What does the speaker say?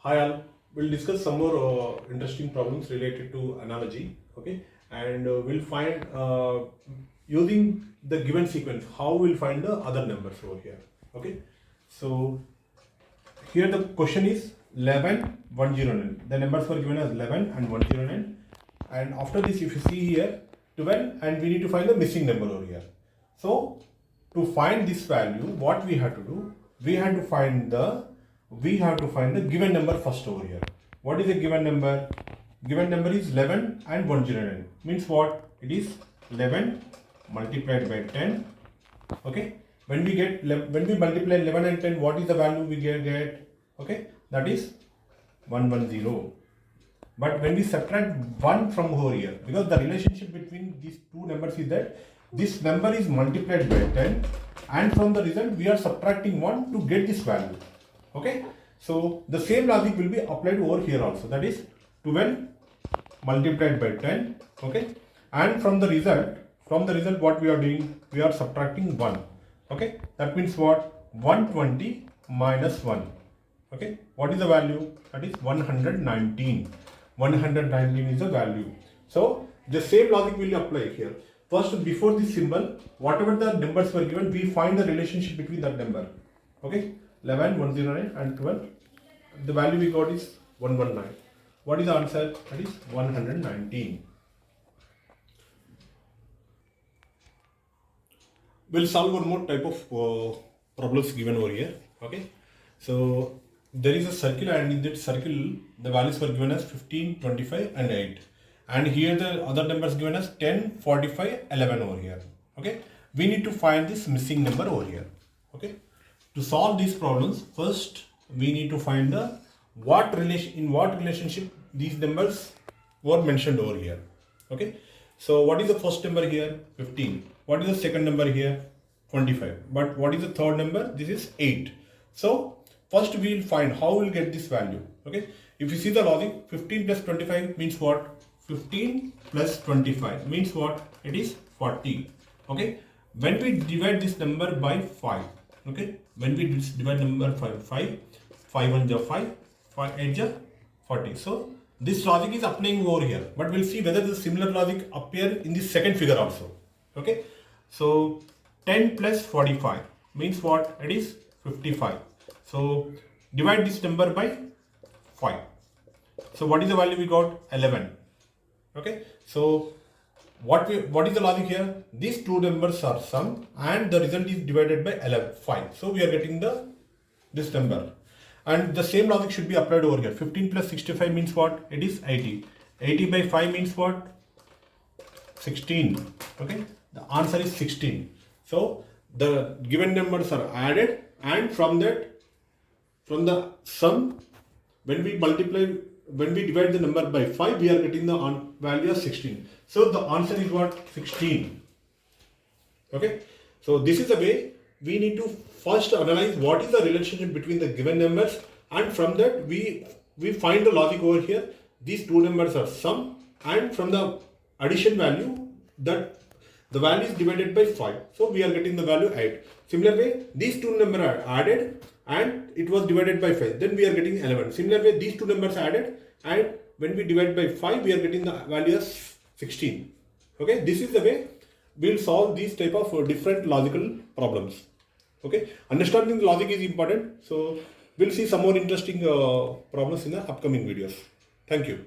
Hi all, we'll discuss some more interesting problems related to analogy, okay? And we'll find using the given sequence how we'll find the other numbers over here, okay? So here the question is 11, 109. The numbers were given as 11 and 109. And after this, if you see here 12, and we need to find the missing number over here. So to find this value, what we have to do, we have to find the given number first over here. What is the given number? Given number is 11 and 109. Means what? It is 11 multiplied by 10. Okay. When we multiply 11 and 10, what is the value we get? Okay. That is 110. But when we subtract 1 from over here, because the relationship between these two numbers is that this number is multiplied by 10, and from the result we are subtracting 1 to get this value. Okay, so the same logic will be applied over here also. That is 12 multiplied by 10. Okay, and from the result what we are doing, we are subtracting 1. Okay, that means what? 120 minus 1. Okay, what is the value? That is 119. 119 is the value. So the same logic will apply here. First, before this symbol, whatever the numbers were given, we find the relationship between that number. Okay, 11, 109 and 12. The value we got is 119. What is the answer? That is 119. We'll solve one more type of problems given over here. Okay, so there is a circle, and in that circle the values were given as 15, 25 and 8, and here the other numbers given as 10, 45, 11 over here. Okay, we need to find this missing number over here. Okay, to solve these problems, first we need to find the in what relationship these numbers were mentioned over here. Okay, so what is the first number here? 15. What is the second number here? 25. But what is the third number? This is 8. So first we will find how we will get this value. Okay, if you see the logic, 15 plus 25 means what? 15 plus 25 means what? It is 40. Okay, when we divide this number by 5, okay, when we divide number 5 1 ja 5, 5 8 ja 40. So this logic is applying over here, but we'll see whether the similar logic appear in the second figure also. Okay, so 10 plus 45 means what? It is 55. So divide this number by 5. So what is the value we got? 11. Okay, so what is the logic here? These two numbers are sum, and the result is divided by 5. So we are getting this number, and the same logic should be applied over here. 15 plus 65 means what? It is 80. 80 by 5 means what? 16. Okay, the answer is 16. So the given numbers are added, and from the sum, when we divide the number by 5, we are getting the value of 16. So the answer is what? 16. Okay, so this is the way we need to first analyze what is the relationship between the given numbers, and from that we find the logic over here. These two numbers are sum, and from the addition value, that the value is divided by 5. So we are getting the value 8. Similar way, these two numbers are added, and it was divided by 5. Then we are getting 11. Similar way, these two numbers added, and when we divide by 5, we are getting the value as 16. Okay, this is the way we'll solve these type of different logical problems. Okay, understanding the logic is important. So we'll see some more interesting problems in the upcoming videos. Thank you.